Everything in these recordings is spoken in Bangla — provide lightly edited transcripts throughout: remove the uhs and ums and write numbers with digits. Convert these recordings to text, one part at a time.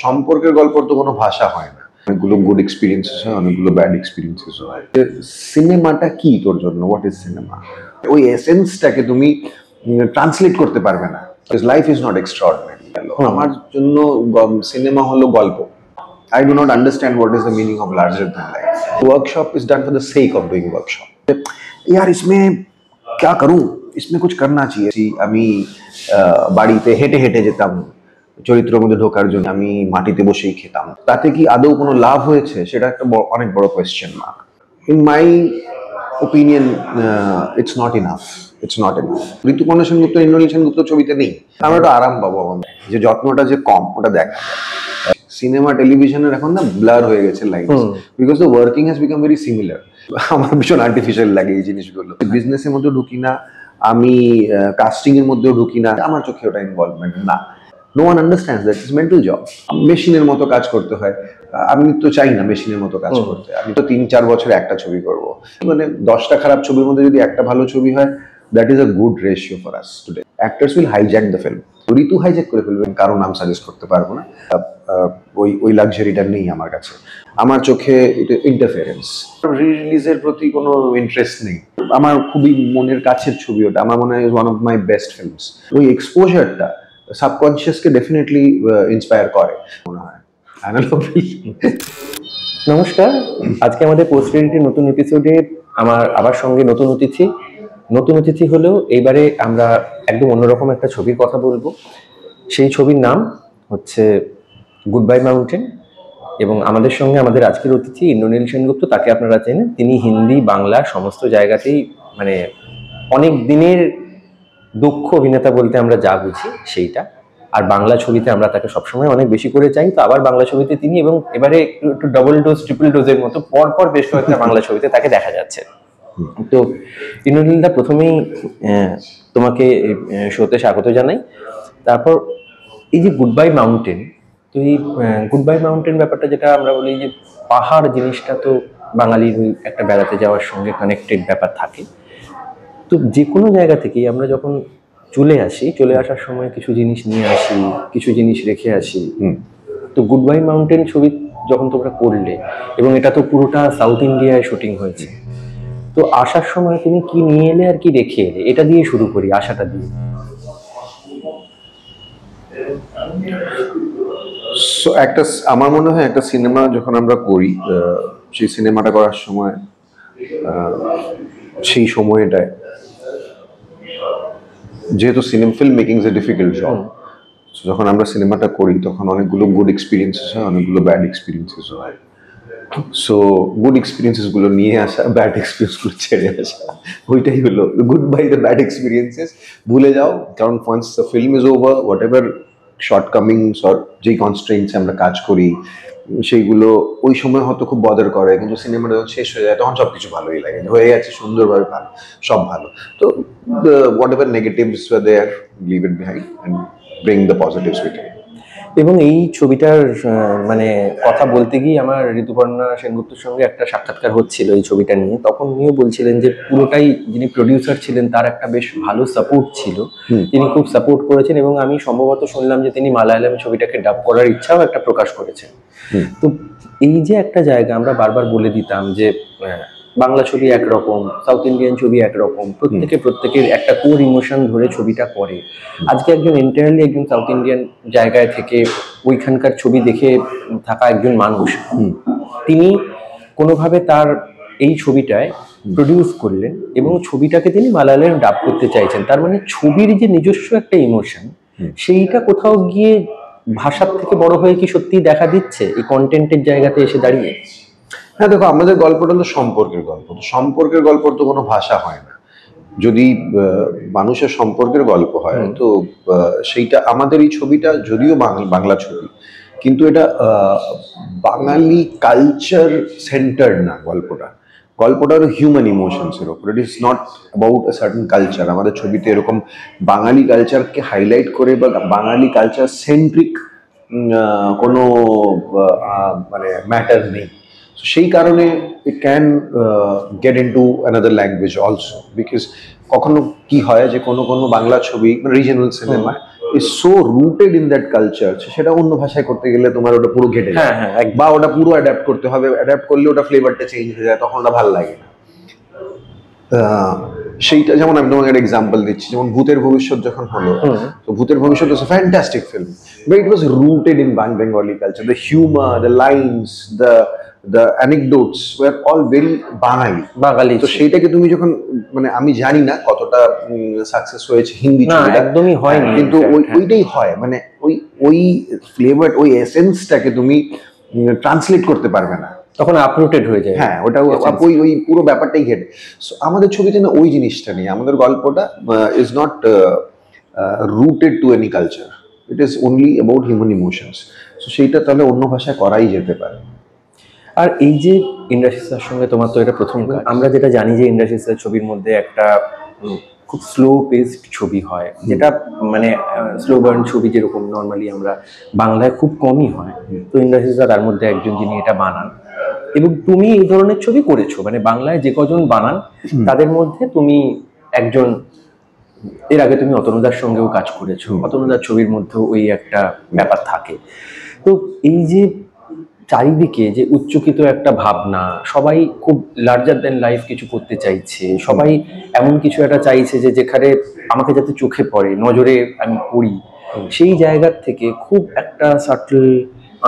সম্পর্কের গল্পর তো কোনো ভাষা হয় না। অনেকগুলো গুড এক্সপিরিয়েন্সেস হয়, অনেকগুলো ব্যাড এক্সপিরিয়েন্সেস হয়। সিনেমাটা কি তোর জন্য? What is cinema? ওই এসেন্সটাকে তুমি ট্রান্সলেট করতে পারবে না। Life is not extraordinary. আমার জন্য সিনেমা হলো গল্প। I do not understand what is the meaning of larger than life. Workshop is done for the sake of doing workshop. यार इसमें क्या करूं? इसमें कुछ करना चाहिए। আমি বাড়িতে হেঁটে হেঁটে যেতাম চরিত্রের মধ্যে ঢোকার জন্য, আমি মাটিতে বসেই খেতাম। তাতে কি আদৌ কোনো লাভ হয়েছে? সেটা একটা অনেক বড় question mark. In my opinion it's not enough. It's not enough. Rituparna Sengupta, Indranil Sengupta ছবিতে নেই। আমরা একটা আরাম পাবো আমাদের, যে যত্নটা যে কম ওটা দেখা। সিনেমা টেলিভিশনের এখন না ব্লার হয়ে গেছে line, because the working has become very similar. আমার ভীষণ আর্টিফিশিয়াল লাগে এই জিনিসগুলো। বিজনেসের মধ্যে ঢুকি না, আমি কাস্টিং এর মধ্যেও ঢুকি না, আমার চোখে ওটা ইনভলভমেন্ট না। No one understands that is mental job. মেশিনের মতো কাজ করতে হয়। আমি তো চাই না মেশিনের মতো কাজ করতে। আমি তো 3-4 বছরে একটা ছবি করব। মানে 10টা খারাপ ছবির মধ্যে যদি একটা ভালো ছবি হয়, that is a good ratio for us today. Actors will hijack the film. Ritu hijack করে ফেলবেন, কারো নাম সাজেস্ট করতে পারবো না। ওই লাক্সারিটা নেই আমার কাছে। আমার চোখে এটা ইন্টারফারেন্স। রিলিজের প্রতি কোনো ইন্টারেস্ট নেই। আমার খুবই মনের কাছের ছবি ওটা। আমার মনে হয় one of my best films. ওই এক্সপোজারটা সাবকনশিয়াসকে ডেফিনেটলি ইন্সপায়ার করে মনে হয়। নমস্কার, আজকে আমাদের পোস্ট ক্রেডিটের নতুন এপিসোডে আমার আবার সঙ্গে নতুন অতিথি হলেও এইবারে আমরা একদম অন্যরকম একটা ছবির কথা বলবো। সেই ছবির নাম হচ্ছে গুড বাই মাউন্টেন, এবং আমাদের সঙ্গে আমাদের আজকের অতিথি ইন্দ্রনীল সেনগুপ্ত। তাকে আপনারা চেনেন, তিনি হিন্দি বাংলা সমস্ত জায়গাতেই মানে অনেক দিনের দক্ষ অভিনেতা বলতে আমরা যা বুঝি সেইটা। আর বাংলা ছবিতে আমরা তাকে সবসময় অনেক বেশি করে চাই, তো আবার বাংলা ছবিতে তিনি, এবং এবারে একটু ডাবল ডোজ ট্রিপল ডোজের মতো পরপর বেশ কয়েকটা বাংলা ছবিতে তাকে দেখা যাচ্ছে। তো ইন্দ্রনীলদা, প্রথমেই তোমাকে শোতে স্বাগত জানাই। তারপর এই যে গুড বাই মাউন্টেন, তো এই গুড বাই মাউন্টেন ব্যাপারটা যেটা আমরা বলি যে পাহাড় জিনিসটা তো বাঙালির ওই একটা বেড়াতে যাওয়ার সঙ্গে কানেক্টেড ব্যাপার থাকে। তো যে কোনো জায়গা থেকেই আমরা যখন চলে আসার সময় কিছু জিনিস নিয়ে আসি, কিছু জিনিস রেখে আসি। তো গুড বাই মাউন্টেন ছবি যখন তোমরা করলে, এবং এটা তো পুরোটা সাউথ ইন্ডিয়ায় শুটিং হয়েছে, তো আসার সময় তুমি কি নিয়ে এলে আর কি রেখে এলে? এটা দিয়ে শুরু করি, আশাটা দিয়ে। সো আমার মনে হয় একটা সিনেমা যখন আমরা করি, সেই সিনেমাটা করার সময় সেই সময়টায় যেহেতু film making is a difficult job, যখন আমরা সিনেমাটা করি তখন অনেকগুলো গুড এক্সপিরিয়েন্সেস হয়, অনেকগুলো ব্যাড এক্সপিরিয়েন্সেস হয়। সো গুড এক্সপিরিয়েন্সেস গুলো নিয়ে আসা, ব্যাড এক্সপিরিয়েন্স গুলো ছেড়ে আসা, ওইটাই হলো goodbye the bad experiences. ভুলে যাও, কারণ once the film is over, whatever shortcomings or যেই কনস্ট্রেন্টস আমরা কাজ করি সেইগুলো ওই সময় হয়তো খুব বদার করে, কিন্তু সিনেমাটা যখন শেষ হয়ে যায় তখন সবকিছু ভালোই লাগে, হয়ে গেছে সুন্দরভাবে, ভালো, সব ভালো। তো whatever negatives were there, leave it behind and bring the positives with it. এবং এই ছবিটার মানে কথা বলতে গিয়ে আমার ঋতুপর্ণা সেনগুপ্তর সঙ্গে একটা সাক্ষাৎকার হচ্ছিল এই ছবিটা নিয়ে। তখন উনিও বলছিলেন যে পুরোটাই যিনি প্রডিউসার ছিলেন তার একটা বেশ ভালো সাপোর্ট ছিল, তিনি খুব সাপোর্ট করেছেন, এবং আমি সম্ভবত শুনলাম যে তিনি মালায়ালামে ছবিটাকে ডাব করার ইচ্ছাও একটা প্রকাশ করেছেন। তো এই যে একটা জায়গা আমরা বারবার বলে দিতাম যে বাংলা ছবি একরকম, সাউথ ইন্ডিয়ান ছবি একরকম, প্রত্যেকের একটা কোর ইমোশন ধরে ছবিটা করে। আজকে একজন এন্টায়ারলি একজন সাউথ ইন্ডিয়ান জায়গায় থেকে ওইখানকার ছবি দেখে থাকা একজন মানুষ, তিনি কোনোভাবে তার এই ছবিটায় প্রডিউস করলেন এবং ছবিটাকে তিনি মালায়ালামে ডাব করতে চাইছেন। তার মানে ছবির যে নিজস্ব একটা ইমোশন, সেইটা কোথাও গিয়ে ভাষার থেকে বড় হয়ে কি সত্যি দেখা দিচ্ছে এই কন্টেন্টের জায়গাতে এসে দাঁড়িয়ে? হ্যাঁ, দেখো, আমাদের গল্পটা তো সম্পর্কের গল্প। তো সম্পর্কের গল্পর তো কোনো ভাষা হয় না। যদি মানুষের সম্পর্কের গল্প হয়, তো সেইটা আমাদের এই ছবিটা যদিও বাংলা ছবি, কিন্তু এটা বাঙালি কালচার সেন্টার্ড না। গল্পটা হলো হিউম্যান ইমোশনসের ওপর। It is not about a certain culture. আমাদের ছবিতে এরকম বাঙালি কালচারকে হাইলাইট করে বা বাঙালি কালচার সেন্ট্রিক কোনো মানে ম্যাটার নেই। সেই কারণে it can get into another language also, because কখনো কি হয় যে কোনো বাংলা ছবি রিজনাল সিনেমায় is so rooted in that culture, সেটা অন্য ভাষায় করতে গেলে তোমার ওটা পুরো ঘেটে যায়, বা ওটা পুরো অ্যাডাপ্ট করতে হবে, অ্যাডাপ্ট করলে ওটা ফ্লেভারটা চেঞ্জ হয়ে যায়, তখন ওটা ভালো লাগে না। সেইটা যেমন আমি তোমাকে একটা এক্সাম্পল দিচ্ছি, যেমন ভূতের ভবিষ্যৎ যখন হলো, তো ভূতের ভবিষ্যৎ was a fantastic film, but it was rooted in Bengali culture. The humor, the lines, the anecdotes were all very বাঙালি। তো সেইটাকে তুমি যখন, মানে আমি জানি না কতটা সাকসেস হয়েছে হিন্দি ছবিটা, একদমই হয়নি, কিন্তু ওইটাই হয়, মানে ওই ফ্লেভার, ওই এসেন্সটাকে তুমি ট্রান্সলেট করতে পারবে না, তখন আপরুটেড হয়ে যায়। হ্যাঁ, ওটা ওই পুরো ব্যাপারটাই ঘেটে। সো আমাদের ছবিতে না ওই জিনিসটা নেই, আমাদের গল্পটা is not rooted to any culture, it is only about human emotions. So সেইটা তাহলে অন্য ভাষায় করাই যেতে পারে। আর এই যে ইন্ডাস্ট্রির সঙ্গে তোমার তো এটা প্রথম কাজ। আমরা যেটা জানি যে ইন্ডাস্ট্রির ছবির মধ্যে একটা খুব স্লো পেসড ছবি হয়, যেটা মানে স্লো বার্ন ছবি যেরকম নর্মালি আমরা বাংলায় খুব কমই হয়, তো ইন্ডাস্ট্রিটা তার মধ্যে একজন যিনি এটা বানান, এবং তুমি এই ধরনের ছবি করেছো, মানে বাংলায় যে কজন বানান তাদের মধ্যে তুমি একজন। এর আগে তুমি অতনুদার সঙ্গেও কাজ করেছো, অতনুদার ছবির মধ্যেও ওই একটা ব্যাপার থাকে। তো এই যে চারিদিকে যে উচ্চকিত একটা ভাবনা, সবাই খুব লার্জার দ্যান লাইফ কিছু করতে চাইছে, সবাই এমন কিছু একটা চাইছে যে যেখানে আমাকে যাতে চোখে পড়ে, নজরে আমি পড়ি, সেই জায়গার থেকে খুব একটা সাটল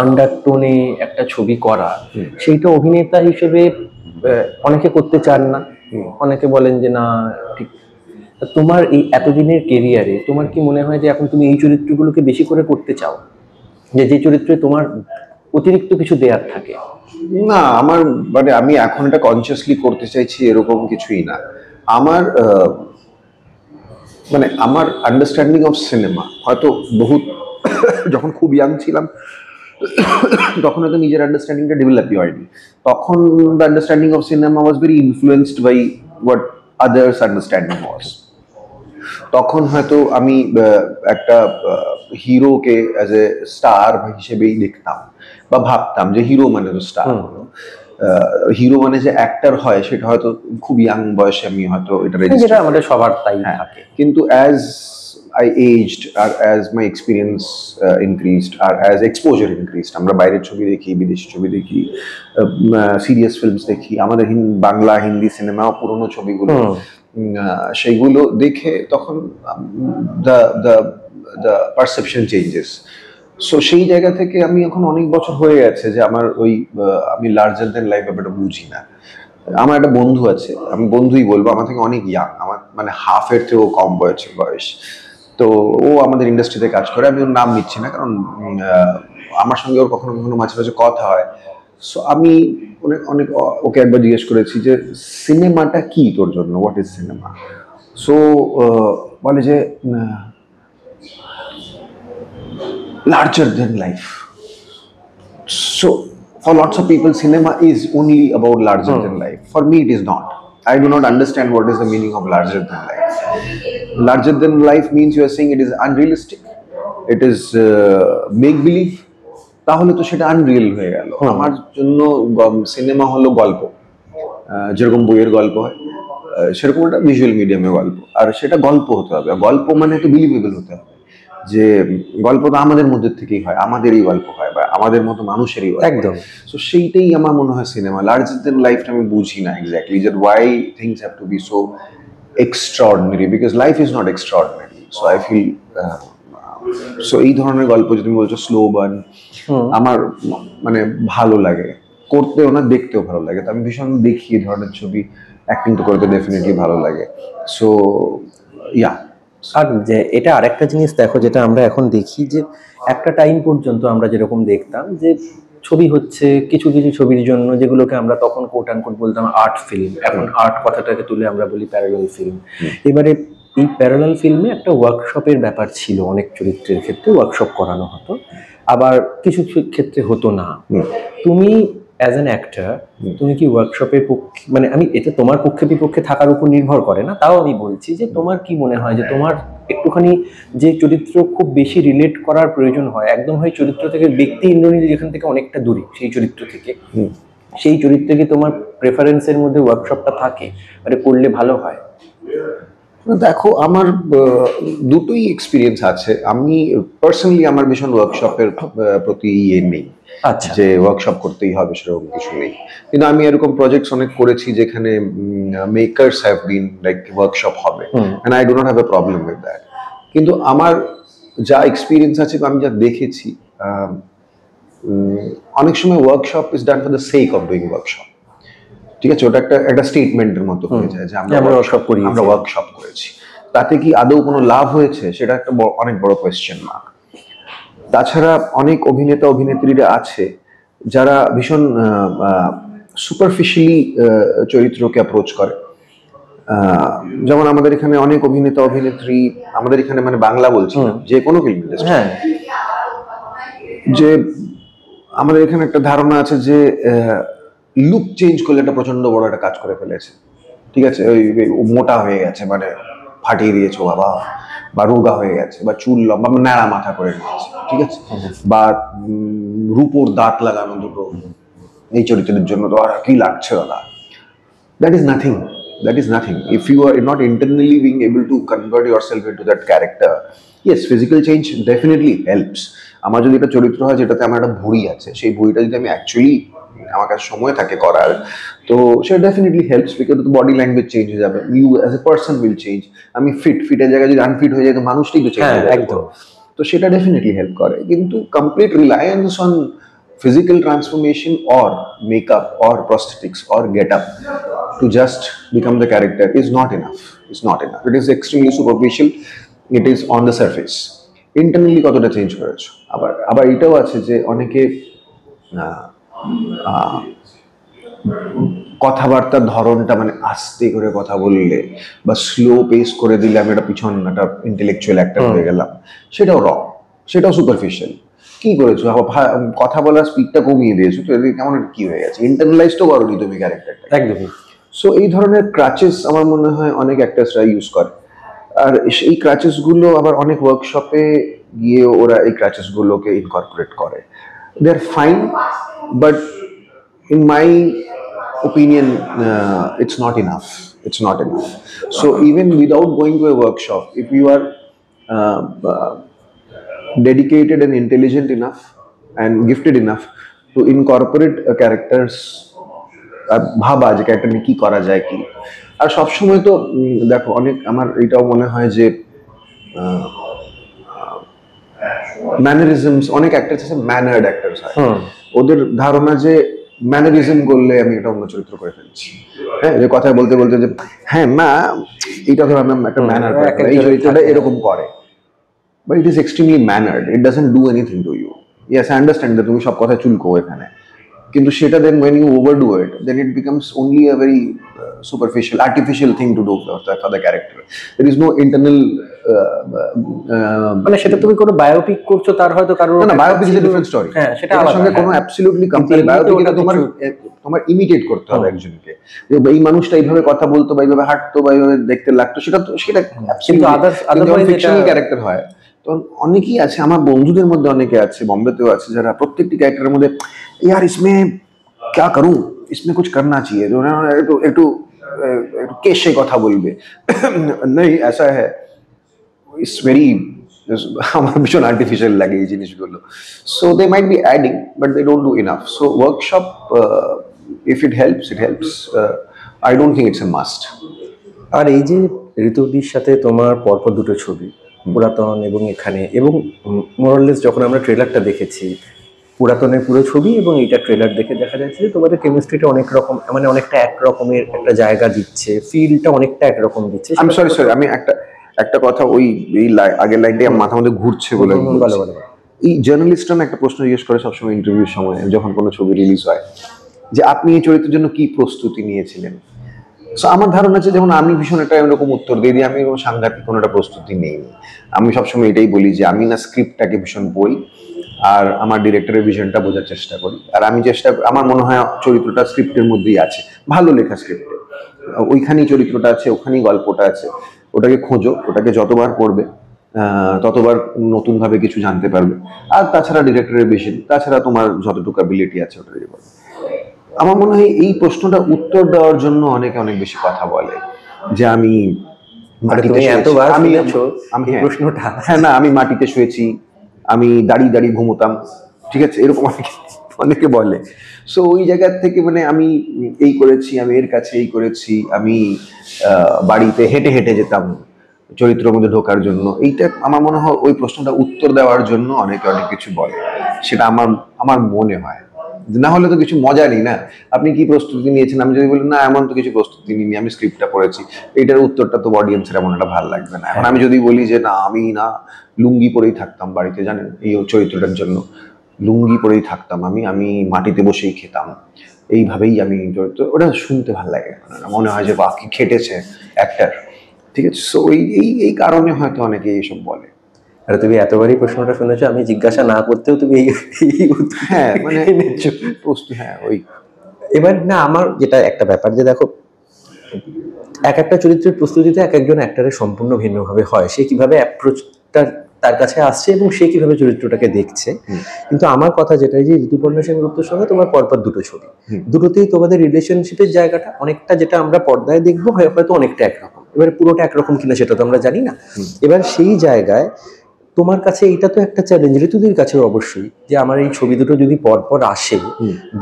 আন্ডারটোনে একটা ছবি করা, সেইটা অভিনেতা হিসেবে অনেকে করতে চান না, অনেকে বলেন যে না ঠিক। তোমার এই এতদিনের কেরিয়ারে তোমার কি মনে হয় যে এখন তুমি এই চরিত্রগুলোকে বেশি করে করতে চাও, যে চরিত্রে তোমার অতিরিক্ত কিছু দেয়ার থাকে? না, আমার মানে আমি এখন এটা কনসিয়াসলি করতে চাইছি এরকম কিছুই না। আমার মানে আমার আন্ডারস্ট্যান্ডিং অফ সিনেমা হয়তো বহুত যখন খুব ইয়াং ছিলাম তখন হয়তো নিজের আন্ডারস্ট্যান্ডিংটা ডেভেলপই হয়নি, তখন the understanding of cinema was very influenced by what others understanding was. তখন হয়তো আমি একটা হিরোকে অ্যাজ এ স্টার হিসেবেই দেখতাম, বা ভাবতাম যে হিরো মানে তো স্টার, হিরো মানে যে অ্যাক্টর হয় সেটা হয়তো খুব ইয়াং বয়সে আমি হয়তো এটা যেটা আমাদের সবার তাই থাকে। কিন্তু as I aged, or as my experience increased, or as exposure increased, আমরা বাইরের ছবি দেখি, বিদেশি ছবি দেখি, সিরিয়াস ফিল্মস দেখি, আমাদের বাংলা হিন্দি সিনেমা পুরনো ছবিগুলো, সেইগুলো দেখে তখন the perception changes. সো সেই জায়গা থেকে আমি এখন অনেক বছর হয়ে গেছে যে আমার ওই আমি লার্জার দেন লাইফ ব্যাপারটা বুঝি না। আমার একটা বন্ধু আছে, আমি বন্ধুই বলবো, আমার থেকে অনেক ইয়াং, আমার মানে হাফের থেকেও কম বয়স। তো ও আমাদের ইন্ডাস্ট্রিতে কাজ করে, আমি ওর নাম নিচ্ছি না কারণ আমার সঙ্গে ওর কখনো কখনো মাঝে মাঝে কথা হয়। সো আমি অনেক ওকে একবার জিজ্ঞেস করেছি যে সিনেমাটা কি তোর জন্য, হোয়াট ইজ সিনেমা? সো বলে যে larger then life. So for lots of people cinema is only about larger than life. For me it is not. I do not understand what is the meaning of larger than life. Larger than life means you are saying it is unrealistic, it is make believe, তাহলে তো সেটা আনরিয়েল হয়ে গেল। আমার জন্য সিনেমা হলো গল্প, যেরকম বইয়ের গল্প হয় সেরকম একটা ভিজুয়াল মিডিয়ামে গল্প, আর সেটা গল্প হতে হবে, গল্প মানে একটু বিলিভেবল হতে হবে, যে গল্প তো আমাদের মধ্যে থেকেই হয়, আমাদেরই গল্প হয়, বা আমাদের মতো মানুষেরই গল্প। একদম। সো সেইটাই আমার মনে হয় সিনেমা। লার্জার দেন লাইফটা আমি বুঝি না এক্স্যাক্টলি, যে why things have to be so extraordinary, because life is not extraordinary. So I feel so এই ধরনের গল্প যে তুমি বলছো স্লো বার্ন, আমার মানে ভালো লাগে, করতেও না দেখতেও ভালো লাগে, তো আমি ভীষণ দেখি এই ধরনের ছবি, অ্যাক্টিং তো করতে ডেফিনেটলি ভালো লাগে। So yeah. আর যে এটা আরেকটা জিনিস দেখো, যেটা আমরা এখন দেখি যে একটা টাইম পর্যন্ত আমরা যেরকম দেখতাম যে ছবি হচ্ছে কিছু কিছু ছবির জন্য, যেগুলোকে আমরা তখন কোট আনকোট বলতাম আর্ট ফিল্ম, এখন আর্ট কথাটাকে তুলে আমরা বলি প্যারালাল ফিল্ম। এবারে এই প্যারালাল ফিল্মে একটা ওয়ার্কশপের ব্যাপার ছিল, অনেক চরিত্রের ক্ষেত্রে ওয়ার্কশপ করানো হতো, আবার কিছু ক্ষেত্রে হতো না। তুমি অ্যাজ অ্যান অ্যাক্টর তুমি কি ওয়ার্কশপের পক্ষে, মানে আমি এটা তোমার পক্ষে বিপক্ষে থাকার উপর নির্ভর করে না, তাও আমি বলছি যে তোমার কি মনে হয় যে তোমার একটুখানি যে চরিত্র খুব বেশি রিলেট করার প্রয়োজন হয়, একদম হয় চরিত্র থেকে ব্যক্তি ইন্দ্রনীল যেখান থেকে অনেকটা দূরে, সেই চরিত্র থেকে সেই চরিত্রে কি তোমার প্রেফারেন্সের মধ্যে ওয়ার্কশপটা থাকে, মানে করলে ভালো হয়? দেখো আমার দুটোই এক্সপিরিয়েন্স আছে। আমি পার্সোনালি আমার ভীষণ ওয়ার্কশপের প্রতি ইয়ে নেই, আচ্ছা। যে ওয়ার্কশপ করতেই হবে সেরকম কিছু নেই। কিন্তু আমি এরকম প্রজেক্টস অনেক করেছি যেখানে makers have been like workshop হবে, and I do not have a problem with that. কিন্তু আমার যা এক্সপিরিয়েন্স আছে বা আমি যা দেখেছি, অনেক সময় workshop is done for the sake of doing workshop. ঠিক আছে, ওটা একটা একটা স্টেটমেন্টের মতো হয়ে যায় যে আমরা ওয়ার্কশপ করি, আমরা ওয়ার্কশপ করেছি। তাতে কি আদৌ কোনো লাভ হয়েছে, সেটা একটা অনেক বড় কোয়েশ্চেন মার্ক। তাছাড়া অনেক অভিনেতা অভিনেত্রীরা আছে যারা ভীষণ সুপারফিশিয়ালি চরিত্রকে অ্যাপ্রোচ করে। যেমন আমাদের এখানে অনেক অভিনেতা অভিনেত্রী, আমাদের এখানে মানে বাংলা বলছি না, যে কোনো ফিল্ম ইন্ডাস্ট্রি, যে আমাদের এখানে একটা ধারণা আছে যে লুক চেঞ্জ করলে একটা প্রচন্ড বড় একটা কাজ করে ফেলেছে। ঠিক আছে, ওই মোটা হয়ে গেছে মানে ফাটিয়ে দিয়েছো বাবা, বা রোগা হয়ে গেছে, বা চুল লম্বা ন্যাড়া মাথা করে নিয়েছে, ঠিক আছে, বা রূপোর দাঁত লাগানো দুটো, এই চরিত্রের জন্য তো আর কি লাগছে দাদা। That is nothing, that is nothing. If you are not internally being able to convert yourself into that character, yes, physical change definitely helps. আমার যদি একটা চরিত্র হয় যেটাতে আমার একটা ভুঁড়ি আছে, সেই ভুঁড়িটা যদি আমি অ্যাকচুয়ালি আমার কাছে সময় থাকে করার, তো সেটা definitely helps, because body language change হয়ে যাবে, you as a person will change. আমি ফিটের জায়গায় যদি আনফিট হয়ে যায় তো মানুষটাই তো চেঞ্জ হয়ে যাবে, একদম। তো সেটা ডেফিনেটলি হেল্প করে, কিন্তু complete Reliance on physical transformation or makeup or prosthetics or get up to just become the character is not enough. It's not enough. It is extremely superficial. It is on the surface. Internally কতটা চেঞ্জ করেছো। আবার এটাও আছে যে অনেকে কথাবার্তার ধরনটা মানে আস্তে করে কথা বললে বা স্লো পেস করে দিলে আমি একটা পিছন একটা ইন্টেলেকচুয়াল অ্যাক্টর হয়ে গেলাম, সেটাও রং, সেটাও সুপারফিশিয়াল। কি করেছো, কথা বলার স্পিডটা কমিয়ে দিয়েছো, তো এদিকে কেমন কি হয়ে গেছে, ইন্টারনালাইজ তো করোনি তুমি ক্যারেক্টারটা, একদমই। সো এই ধরনের ক্রাচেস আমার মনে হয় অনেক অ্যাক্টার্সরা ইউজ করে, আর এই ক্রাচেস গুলো আবার অনেক ওয়ার্কশপে গিয়ে ওরা এই ক্রাচেস গুলোকে ইনকর্পোরেট করে। They are fine, but in my opinion it's not enough. It's not enough. So even without going to a workshop, if you are dedicated and intelligent enough and gifted enough to incorporate a characters, ভাবা যে ক্যারেক্টার নিয়ে কি করা যায় কি। আর সবসময় তো দেখো অনেক আমার এটাও মনে হয় যে ম্যানারিজমস, অনেক অ্যাক্টার্স আছে ম্যানার্ড অ্যাক্টার্স হয়, ওদের ধারণা যে ম্যানারিজম করলে আমি এটা অন্য চরিত্র করে ফেলছি। হ্যাঁ, যে কথা বলতে বলতে যে হ্যাঁ মা এটা ধরো আমি একটা ম্যানার, এই চরিত্রটা এরকম করে, but it is extremely mannered, it doesn't do anything to you. Yes, I understand যে তুমি সব কথা চুলকো এখানে, কিন্তু সেটা দেন when you overdo it, then it becomes only a very superficial, artificial thing to do for the character. There is no internal মানে সেটা তুমি কোনো বায়োপিক করছো, তার হয়তো কারণ না, biopic is a different story. হ্যাঁ, সেটা এর সঙ্গে কোনো অ্যাবসলিউটলি কম্পেয়ার, বায়োপিক এটা তোমার ইমিটেট করতে হবে একজনকে, যে এই মানুষটা এইভাবে কথা বলতো বা এইভাবে হাঁটতো বা এইভাবে দেখতে লাগতো, সেটা কিন্তু আদারওয়াইজ ফিকশনাল ক্যারেক্টার হয়। তো অনেকেই আছে, আমার বন্ধুদের মধ্যে অনেকে আছে, বম্বেতেও আছে, যারা প্রত্যেকটি ক্যারেক্টারের মধ্যে यार इसमें क्या करूं, इसमें कुछ करना चाहिए, जो ना একটু কেশে কথা বলবে, नहीं ऐसा है, इट्स वेरी আমার ভীষণ আর্টিফিশিয়াল লাগে এই জিনিসগুলো। So they might be adding but they don't do enough. So workshop if it helps, I don't think it's a must. আর এই যে ঋতুদির সাথে তোমার পরপর দুটো ছবি, পুরাতন এবং এখানে, এবং মোরাললেস যখন আমরা ট্রেলারটা দেখেছি, পুরাতনের পুরো ছবি এবং এইটা ট্রেলার দেখে দেখা যাচ্ছে যে তোমাদের কেমিস্ট্রিটা অনেক রকম, মানে অনেকটা একরকমের একটা জায়গা দিচ্ছে, ফিলটা অনেকটা একরকম দিচ্ছে। আমি সরি আমি একটা কথা ওই আগের লাইনটাই আমার মাথার মধ্যে ঘুরছে বলে, এই জার্নালিস্টরা একটা প্রশ্ন জিজ্ঞেস করে সবসময় ইন্টারভিউর সময় যখন কোনো ছবি রিলিজ হয়, যে আপনি এই চরিত্রের জন্য কি প্রস্তুতি নিয়েছিলেন। সো আমার ধারণা আছে, যেমন আমি ভীষণ একটা এরকম উত্তর দিয়ে আমি কোনো সাংঘাতিক কোনো একটা প্রস্তুতি নেইনি। আমি সবসময় এটাই বলি যে আমি না স্ক্রিপ্টটাকে ভীষণ পড়ি, আর আমার ডিরেক্টরের ভিশনটা বোঝার চেষ্টা করি, আর আমি আমার মনে হয় চরিত্রটা স্ক্রিপ্টের মধ্যেই আছে, ভালো লেখা স্ক্রিপ্টে ওইখানেই চরিত্রটা আছে, ওখানেই গল্পটা আছে, ওটাকে খোঁজো, ওটাকে যতবার পড়বে ততবার নতুনভাবে কিছু জানতে পারবে। আর তাছাড়া ডিরেক্টরের ভিশন, তাছাড়া তোমার যতটুকু অ্যাবিলিটি আছে ওটা দিয়ে বলবে। আমার মনে হয় এই প্রশ্নটা উত্তর দেওয়ার জন্য অনেকে অনেক বেশি কথা বলে, যে আমি মাটিতে তুমি শুয়েছি। এতবার আমি শুনেছো আমি এই হ্যাঁ, প্রশ্নটা। হ্যাঁ না আমি মাটিতে শুয়েছি, আমি দাঁড়িয়ে দাঁড়িয়ে ঘুমোতাম, ঠিক আছে, এরকম অনেকে অনেকে বলে। সো ওই জায়গার থেকে মানে আমি এই করেছি, আমি এর কাছে এই করেছি, আমি বাড়িতে হেঁটে হেঁটে যেতাম চরিত্রের মধ্যে ঢোকার জন্য। এইটা আমার মনে হয় ওই প্রশ্নটা উত্তর দেওয়ার জন্য অনেকে অনেক কিছু বলে, সেটা আমার আমার মনে হয়। না হলে তো কিছু মজা নেই না। আপনি কি প্রস্তুতি নিয়েছেন, আমি যদি বলি না এমন তো কিছু প্রস্তুতি নিইনি, আমি স্ক্রিপ্টটা পড়েছি, এটার উত্তরটা তো অডিয়েন্সের এমন একটা ভালো লাগবে না। এখন আমি যদি বলি যে না আমি না লুঙ্গি পরেই থাকতাম বাড়িতে, জানেন এই চরিত্রটার জন্য লুঙ্গি পরেই থাকতাম, আমি আমি মাটিতে বসেই খেতাম, এইভাবেই আমি চরিত্র, ওটা শুনতে ভালো লাগে, মনে হয় যে বাহ কি খেটেছে অ্যাক্টার, ঠিক আছে। সো এই এই এই কারণে হয়তো অনেকে এইসব বলে। আর তুমি এতবারই প্রশ্নটা শুনেছো, আমি জিজ্ঞাসা না করতেও তুমি এই উত্তরটা হ্যাঁ মানে এনেছো। হ্যাঁ ওই এবার না আমার যেটা একটা ব্যাপার যে দেখো, এক একটা চরিত্রের প্রস্তুতিতে এক একজন অ্যাক্টরের সম্পূর্ণ ভিন্নভাবে হয়, সে কিভাবে অ্যাপ্রোচটা তার কাছে আসছে এবং সে কিভাবে চরিত্রটাকে দেখছে। কিন্তু আমার কথা যেটা, যে ঋতুপর্ণা সেনগুপ্তর সঙ্গে তোমার পরপর দুটো ছবি, দুটোতেই তোমাদের রিলেশনশিপের জায়গাটা অনেকটা যেটা আমরা পর্দায় দেখবো হয়তো অনেকটা একরকম, এবার পুরোটা একরকম কিনা সেটা তো আমরা জানি না। এবার সেই জায়গায় তোমার কাছে এইটা তো একটা চ্যালেঞ্জ, ঋতুদির কাছেও অবশ্যই, যে আমার এই ছবি দুটো যদি পরপর আসে,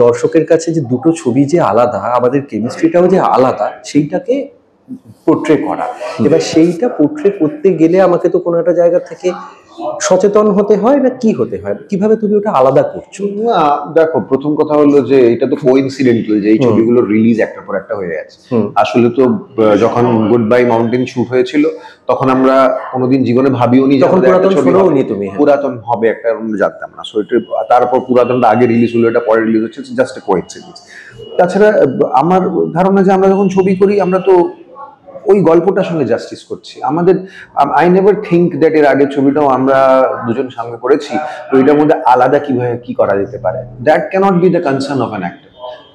দর্শকের কাছে যে দুটো ছবি যে আলাদা, আমাদের কেমিস্ট্রিটাও যে আলাদা, সেইটাকে পোট্রে করা। এবার সেইটা পোট্রে করতে গেলে আমাকে তো কোনো একটা জায়গা থেকে সচেতন হতে হয়, না কি হতে হয়, কিভাবে তুমি ওটা আলাদা করছো? না দেখো, প্রথম কথা হলো যে এটা তো কোইন্সিডেন্টাল যে এই ছবিগুলো রিলিজ একটার পর একটা হয়ে গেছে। আসলে তো যখন গুড বাই মাউন্টেন শুট হয়েছিল তখন আমরা কোনোদিন জীবনে ভাবিও নি তখন পুরাতন শোনোও নি তুমি। পুরাতন হবে একটা, আমরা জানতাম না। সো এটা তারপর পুরাতনটা আগে রিলিজ হলো, এটা পরে রিলিজ হচ্ছে, জাস্ট এ কোইন্সিডেন্স। তাছাড়া আমার ধারণা যে আমরা যখন ছবি করি আমরা তো ওই গল্পটার সঙ্গে জাস্টিস করছি আমাদের। আই নেভার থিঙ্ক দ্যাট এর আগের ছবিটাও আমরা দুজন সঙ্গে করেছি, তো এটার মধ্যে আলাদা কিভাবে কি করা যেতে পারে। That cannot be the concern of an actor.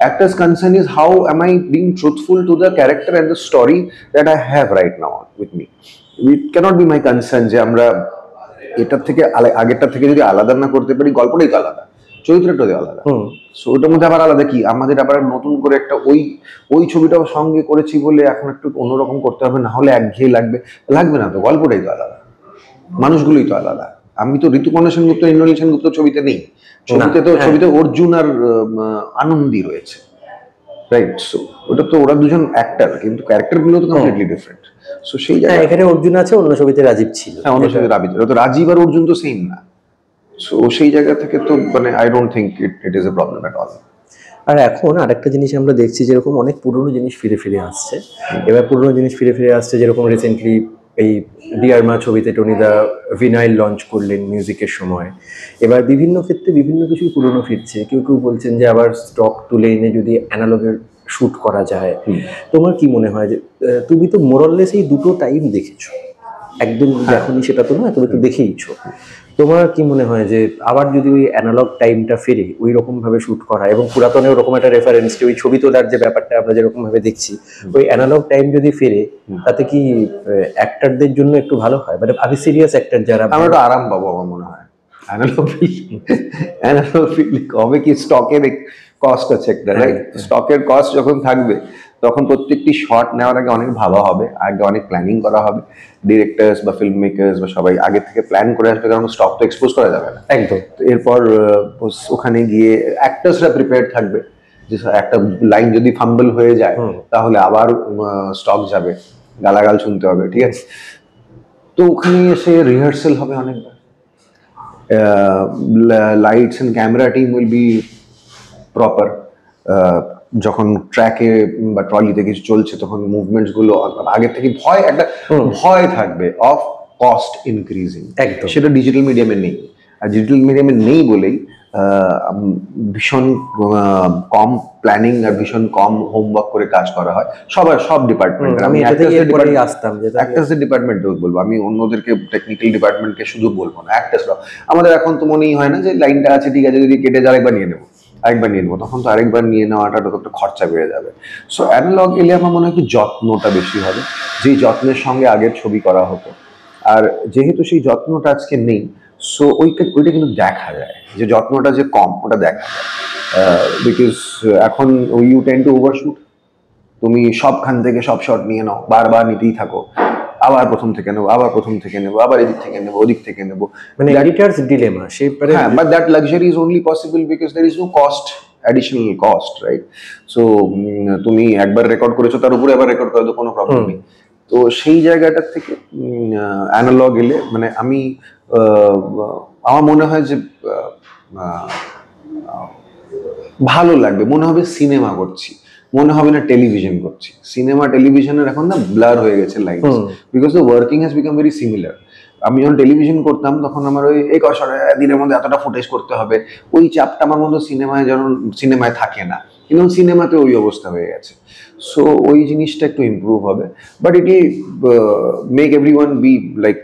Actor's concern is how am I being truthful to the character and the story that I have right now with me. It cannot be my concern যে আমরা এটার থেকে আগেরটার থেকে যদি আলাদা না করতে পারি, গল্পটাই তো আলাদা, চরিত্রটাই আলাদা। সো ওটার মধ্যে আবার আলাদা কি, আমাদের আবার নতুন করে একটা ওই ছবিটাও সঙ্গে করেছি বলে এখন একটু অন্যরকম করতে হবে, না হলে একঘেয়ে লাগবে। লাগবে না তো, গল্পটাই তো আলাদা, মানুষগুলোই তো আলাদা। আমি তো ঋতুপর্ণা সেনগুপ্ত, ইন্দ্রনীল সেনগুপ্ত ছবিতে নেই, ছবিতে অর্জুন আর আনন্দী রয়েছে, রাইট। সো ওটা তো ওরা দুজন অ্যাক্টর, কিন্তু ক্যারেক্টার গুলো তো কমপ্লিটলি ডিফারেন্ট। সো সেই জায়গায় এখানে অর্জুন আছে, অন্য ছবিতে রাজীব ছিল। হ্যাঁ অন্য ছবিতে রাজীব আর অর্জুন তো সেম না। সো সেই জায়গা থেকে তো মানে I don't think it is a problem at all. আর এখন আরেকটা জিনিস আমরা দেখছি, যেরকম অনেক পুরনো জিনিস ফিরে ফিরে আসছে। এবার পুরনো জিনিস ফিরে ফিরে আসছে, যেরকম রিসেন্টলি এই ডিয়ার মা ছবিতে টনিদা ভিনাইল লঞ্চ করলেন মিউজিকের সময়। এবার বিভিন্ন ক্ষেত্রে বিভিন্ন কিছু পুরনো ফিরছে, কেউ কেউ বলছেন যে আবার স্টক তুলে এনে যদি অ্যানালগের শুট করা যায়। তোমার কি মনে হয় যে তুমি তো মোরাললেস এই দুটো টাইম দেখেছো, একদম এখনই সেটা তো নয়, তুমি তো দেখেইছো। তোমার কি মনে হয় যে আবার যদি ওই অ্যানালগ টাইমটা ফিরে ওই রকম ভাবে শুট করা, এবং পুরাতনে ওরকম একটা রেফারেন্স, ওই ছবি তোলার যে ব্যাপারটা আমরা যেরকম ভাবে দেখছি, ওই অ্যানালগ টাইম যদি ফিরে, তাতে কি অ্যাক্টরদের জন্য একটু ভালো হয়? মানে আমি সিরিয়াস অ্যাক্টর যারা, আমরা একটু আরাম পাবো আমার মনে হয়। অ্যানালগ হবে কি, স্টকের কস্ট আছে একটা, রাইট? স্টকের কস্ট যখন থাকবে তখন প্রত্যেকটি শট নেওয়ার আগে অনেক ভাবা হবে, আগে অনেক প্ল্যানিং করা হবে। ডিরেক্টরস বা ফিল্ম মেকার্স বা সবাই আগে থেকে প্ল্যান করে আসবে, কারণ স্টক তো এক্সপোজ করা যাবে না একদম। এরপর ওখানে গিয়ে অ্যাক্টার্সরা প্রিপেয়ার থাকবে যে একটা লাইন যদি ফাম্বল হয়ে যায় তাহলে আবার স্টক যাবে, গালাগাল শুনতে হবে, ঠিক আছে। তো ওখানে এসে রিহার্সাল হবে অনেকবার, lights and camera team will be proper. যখন ট্র্যাকে বা ট্রলিতে কিছু চলছে তখন মুভমেন্টস গুলো আগে থেকে একটা ভয় থাকবে অফ কস্ট ইনক্রিজিং, সেটা ডিজিটাল মিডিয়ামে নেই। আর ডিজিটাল মিডিয়ামে নেই বলেই ভীষণ কম প্ল্যানিং আর ভীষণ কম হোমওয়ার্ক করে কাজ করা হয় সব ডিপার্টমেন্ট। আমি অ্যাক্টার্সদের ডিপার্টমেন্টে বলবো, আমি অন্যদেরকে টেকনিক্যাল ডিপার্টমেন্টকে শুধু বলবো না, অ্যাক্টার্সরা। আমাদের এখন তো মনেই হয় না যে লাইনটা আছে, ঠিক আছে, যদি কেটে যায় আরেকবার নিয়ে নেবো, তখন তো আরেকবার নিয়ে নেওয়াটা তো একটা খরচা বেড়ে যাবে। সো অ্যানালগ এলে আমার মনে হয় কি যত্নটা বেশি হবে, যেই যত্নের সঙ্গে আগের ছবি করা হতো। আর যেহেতু সেই যত্নটা আজকে নেই, সো ওইটা কিন্তু দেখা যায় যে যত্নটা যে কম, ওটা দেখা যায়। বিকজ এখন ইউ টেন্ড টু ওভারশুট, তুমি সবখান থেকে সব শট নিয়ে নাও, বারবার নিতেই থাকো, আবার প্রথম থেকে নেবো, আবার প্রথম থেকে নেবো, আবার এদিক থেকে নেবো, ওদিক থেকে নেবো, মানে এডিটার্স ডিলেমা সেপারে। হ্যাঁ, but that luxury is only possible because there is no cost, additional cost, right? So তুমি একবার রেকর্ড করেছো, তার উপরে আবার রেকর্ড করে দাও, কোনো প্রবলেম নেই। তো সেই জায়গাটার থেকে অ্যানালগ এলে মানে আমি আমার মনে হয় যে ভালো লাগবে, মনে হবে সিনেমা করছি, মনে হবে না টেলিভিশন করছি। সিনেমা টেলিভিশনের এখন না ব্লার হয়ে গেছে line, because the working has become very similar. আমি যখন টেলিভিশন করতাম তখন আমার ওই এই দিনের মধ্যে এতটা ফুটেজ করতে হবে, ওই চাপটা আমার মধ্যে সিনেমায় থাকে না, কিন্তু সিনেমাতে ওই অবস্থা হয়ে গেছে। সো ওই জিনিসটা একটু ইমপ্রুভ হবে, but it make every one be like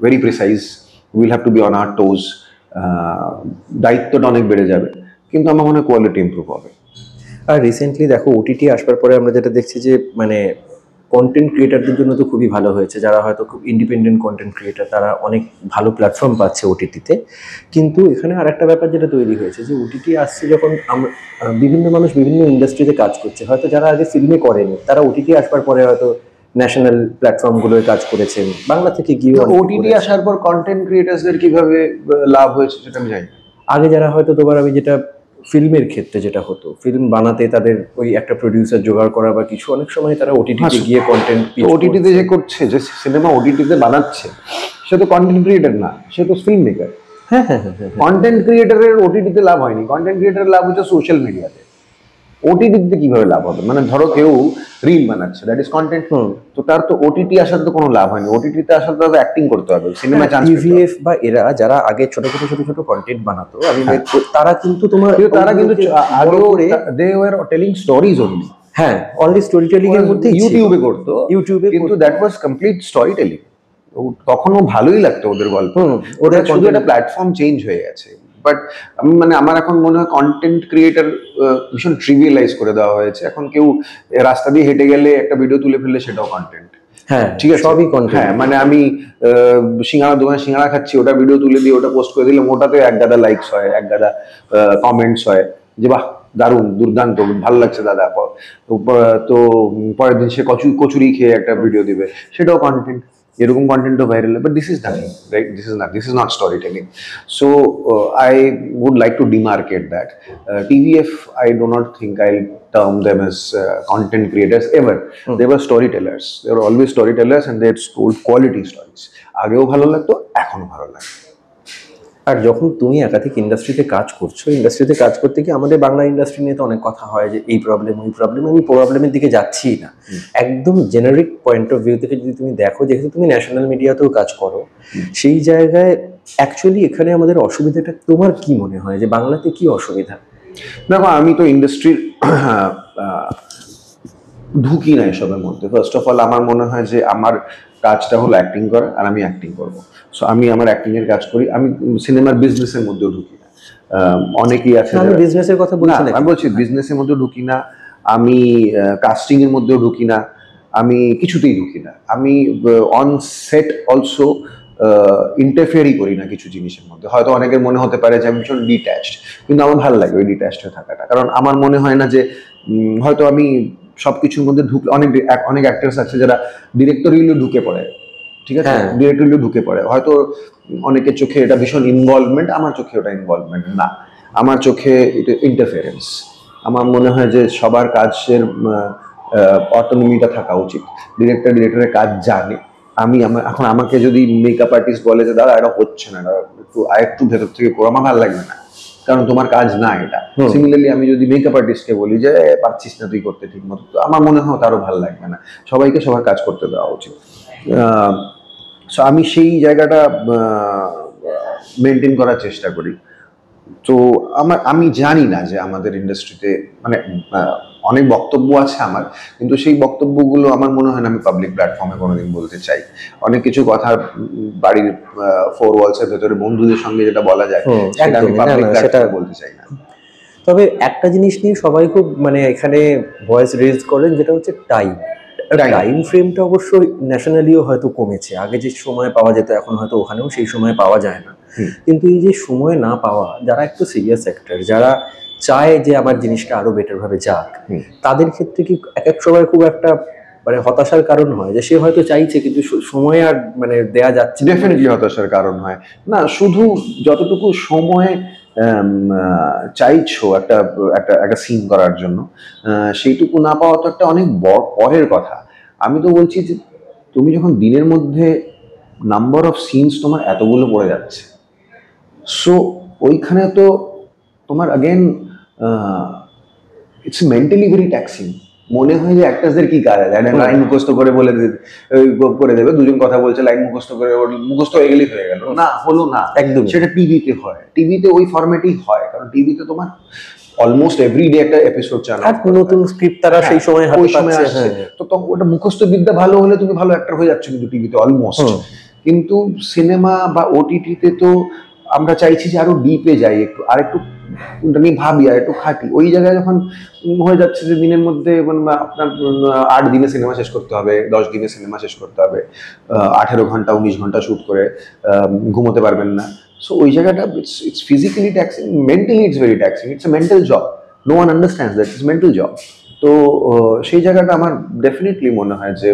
very precise, will have to be on our toes, দায়িত্বটা অনেক বেড়ে যাবে, কিন্তু আমার মনে হয় কোয়ালিটি ইমপ্রুভ হবে। আর রিসেন্টলি দেখো ওটিটি আসবার পরে আমরা যেটা দেখছি যে মানে কন্টেন্ট ক্রিয়েটারদের জন্য তো খুবই ভালো হয়েছে, যারা হয়তো খুব ইন্ডিপেন্ডেন্ট কন্টেন্ট ক্রিয়েটার তারা অনেক ভালো প্ল্যাটফর্ম পাচ্ছে ওটিটিতে। কিন্তু এখানে আর একটা ব্যাপার যেটা তৈরি হয়েছে যে ওটিটি আসছে যখন বিভিন্ন মানুষ বিভিন্ন ইন্ডাস্ট্রিতে কাজ করছে, হয়তো যারা আগে ফিল্মে করেনি তারা ওটিটি আসবার পরে হয়তো ন্যাশনাল প্ল্যাটফর্মগুলোয় কাজ করেছেন, বাংলা থেকে গিয়ে ওটিটি আসার পর কন্টেন্ট ক্রিয়েটারদের কিভাবে লাভ হয়েছে সেটা আমি জানি। আগে যারা হয়তো তোমার আমি যেটা ফিল্মের ক্ষেত্রে যেটা হতো, ফিল্ম বানাতে তাদের ওই একটা প্রডিউসার জোগাড় করা বা কিছু, অনেক সময় তারা ওটিটিতে গিয়ে কন্টেন্ট, ওটিটিতে যে করছে, যে সিনেমা ওটিটিতে বানাচ্ছে, সে তো কন্টেন্ট ক্রিয়েটার না, সে তো ফিল্ম মেকার। হ্যাঁ হ্যাঁ হ্যাঁ, কন্টেন্ট ক্রিয়েটারের ওটিটিতে লাভ হয়নি, কন্টেন্ট ক্রিয়েটারের লাভ হচ্ছে সোশ্যাল মিডিয়াতে। ওটিটিতে কিভাবে লাভ হবে? মানে ধরো কেউ রিল বানাচ্ছে, দ্যাট ইজ কন্টেন্ট, তো তার তো ওটিটি আসার তো কোনো লাভ হয়নি। ওটিটিতে আসার তো অ্যাক্টিং করতে হবে, সিনেমা চান্স পেতে হবে। টিভিএফ বা এরা যারা আগে ছোট ছোট কন্টেন্ট বানাতো, আমি তারা কিন্তু তারা কিন্তু আগেও they were telling stories only. হ্যাঁ, অনলি স্টোরি টেলিং এর মধ্যে ইউটিউবে করতো, কিন্তু that was complete story telling. তখনও ভালোই লাগতো ওদের গল্প, ওদের শুধু একটা প্ল্যাটফর্ম চেঞ্জ হয়ে গেছে। বাট আমি মানে আমার এখন মনে হয় কন্টেন্ট ক্রিয়েটার ভীষণ ট্রিভিয়ালাইজ করে দেওয়া হয়েছে। এখন কেউ রাস্তা দিয়ে হেঁটে গেলে একটা ভিডিও তুলে ফেললে সেটাও কন্টেন্ট। হ্যাঁ ঠিক আছে, সবই কন্টেন্ট। হ্যাঁ, মানে আমি সিঙ্গাড়া দোকানে সিঙ্গাড়া খাচ্ছি, ওটা ভিডিও তুলে দিয়ে ওটা পোস্ট করে দিলাম, ওটাতে এক গাদা লাইকস হয়, এক গাদা কমেন্টস হয় যে বাহ দারুণ, দুর্দান্ত, ভালো লাগছে দাদা। তো পরের দিন সে কচুরি খেয়ে একটা ভিডিও দিবে, সেটাও কন্টেন্ট। এরকম কন্টেন্টও viral, but this is nothing, right? This is not story telling. So I would like to demarcate that TVF, I do not think I'll term them as content creators ever. They were storytellers. They were always storytellers and they had told quality stories. আগেও ভালো লাগতো, এখনো ভালো লাগে। আর যখন তুমি একাধিক ইন্ডাস্ট্রিতে কাজ করছো, ইন্ডাস্ট্রিতে কাজ করতে গিয়ে আমাদের বাংলা ইন্ডাস্ট্রি নিয়ে তো অনেক কথা হয় যে এই প্রবলেম ওই প্রবলেম, আমি প্রবলেমের দিকে যাচ্ছি না। একদম জেনারিক পয়েন্ট অফ ভিউ থেকে যদি তুমি দেখো, যেহেতু তুমি ন্যাশনাল মিডিয়াতেও কাজ করো, সেই জায়গায় অ্যাকচুয়ালি এখানে আমাদের অসুবিধাটা তোমার কি মনে হয়, যে বাংলাতে কি অসুবিধা? দেখো, আমি তো ইন্ডাস্ট্রির ঢুকি না এসবের মধ্যে। ফার্স্ট অফ অল আমার মনে হয় যে আমার কাজটা হলো অ্যাক্টিং করা, আর আমি অ্যাক্টিং করবো। সো আমি আমার অ্যাক্টিং এর কাজ করি, আমি সিনেমার বিজনেসের মধ্যেও ঢুকি না। অনেকেই আছে, আমি বিজনেসের কথা বলছি না, আমি বলছি বিজনেসের মধ্যেও ঢুকি না, আমি কাস্টিং এর মধ্যেও ঢুকি না, আমি কিছুতেই ঢুকি না। আমি অন সেট অলসো ইন্টারফেয়ারই করি না কিছু জিনিসের মধ্যে। হয়তো অনেকের মনে হতে পারে যে আমি ভীষণ ডিট্যাচড, কিন্তু আমার ভালো লাগে ওই ডিট্যাচড হয়ে থাকাটা। কারণ আমার মনে হয় না যে হয়তো আমি সবকিছুর মধ্যে ঢুকলে, অনেক অ্যাক্টরস আছে যারা ডিরেক্টরিয়ালি ঢুকে পড়ে, ঠিক আছে, ডিরেক্টরিয়ালি ঢুকে পড়ে। হয়তো অনেকের চোখে এটা ভীষণ ইনভলভমেন্ট, আমার চোখে ওটা ইনভলভমেন্ট না, আমার চোখে এটা ইন্টারফেরেন্স। আমার মনে হয় যে সবার কাজের অটোনমিটা থাকা উচিত। ডিরেক্টরের কাজ জানে। এখন আমাকে যদি মেকআপ আর্টিস্ট বলে যে দাদা এটা হচ্ছে না, একটু ভেতর থেকে করো, আমার ভালো লাগবে না, কারণ তোমার কাজ না এটা। সিমিলারলি আমি যদি মেকআপ আর্টিস্টকে বলি যে পারছিস না তুই করতে ঠিক মতো, তো আমার মনে হয় তারও ভালো লাগবে না। সবাইকে সবার কাজ করতে দেওয়া উচিত। সো আমি সেই জায়গাটা মেনটেন করার চেষ্টা করি। তো আমি জানি না যে আমাদের ইন্ডাস্ট্রিতে মানে অনেক বক্তব্য আছে আমার, কিন্তু সেই বক্তব্যগুলো আমার মনে হয় না আমি পাবলিক প্ল্যাটফর্মে কোনোদিন বলতে চাই। অনেক কিছু কথা বাড়ির ফোর ওয়ালসের ভেতরে বন্ধুদের সঙ্গে যেটা বলা যায় সেটা আমি পাবলিক প্ল্যাটফর্মে বলতে চাই না। তবে একটা জিনিস নিয়ে সবাই খুব মানে এখানে ভয়েস রেজ করেন, যেটা হচ্ছে টাইম ফ্রেমটা অবশ্যই ন্যাশনালিও হয়তো কমেছে। আগে যে সময় পাওয়া যেত এখন হয়তো ওখানেও সেই সময় পাওয়া যায় না। কিন্তু এই যে সময় না পাওয়া, যারা একটু সিরিয়াস অ্যাক্টর, যারা চায় যে আমার জিনিসটা আরো বেটার ভাবে যাক, তাদের ক্ষেত্রে কি এক এক সময় খুব একটা মানে হতাশার কারণ হয়, যে সে হয়তো চাইছে কিন্তু সময় আর মানে দেয়া যাচ্ছে না। ডেফিনেটলি হতাশার কারণ হয় না। শুধু যতটুকু সময় চাইছো একটা একটা একটা সিন করার জন্য, সেইটুকু না পাওয়া তো একটা অনেক পরের কথা। আমি তো বলছি যে তুমি যখন দিনের মধ্যে নাম্বার অফ সিনস তোমার এতগুলো পড়ে যাচ্ছে, সো ওইখানে তো তোমার অ্যাগেন ইটস মেন্টালি ভেরি ট্যাক্সিং। মনে হয় যে অ্যাক্টার্সদের কি কাজ আছে, একটা লাইন মুখস্থ করে বলে করে দেবে, দুজন কথা বলছে, লাইন মুখস্থ করে মুখস্থ হয়ে গেলেই হয়ে গেল। না, হলো না একদম। সেটা টিভিতে হয়, টিভিতে ওই ফরম্যাটেই হয়, কারণ টিভিতে তোমার অলমোস্ট এভরিডে একটা এপিসোড চালানো, নতুন স্ক্রিপ্ট তারা সেই সময় ওই সময় আসছে। তো তখন ওটা মুখস্থ বিদ্যা ভালো হলে তুমি ভালো অ্যাক্টর হয়ে যাচ্ছ কিন্তু টিভিতে অলমোস্ট। কিন্তু সিনেমা বা ওটিটিতে তো আমরা চাইছি যে আরো ডিপে যাই, একটু আর একটু আমি ভাবি আর একটু খাটি। ওই জায়গায় যখন হয়ে যাচ্ছে যে দিনের মধ্যে আপনার 8 দিনে সিনেমা শেষ করতে হবে, 10 দিনে সিনেমা শেষ করতে হবে, 18 ঘন্টা 19 ঘন্টা শুট করে ঘুমোতে পারবেন না। সো ওই জায়গাটা it's physically taxing, mentally it's very taxing, it's a mental job, no one understands that it's mental job. তো সেই জায়গাটা আমার ডেফিনেটলি মনে হয় যে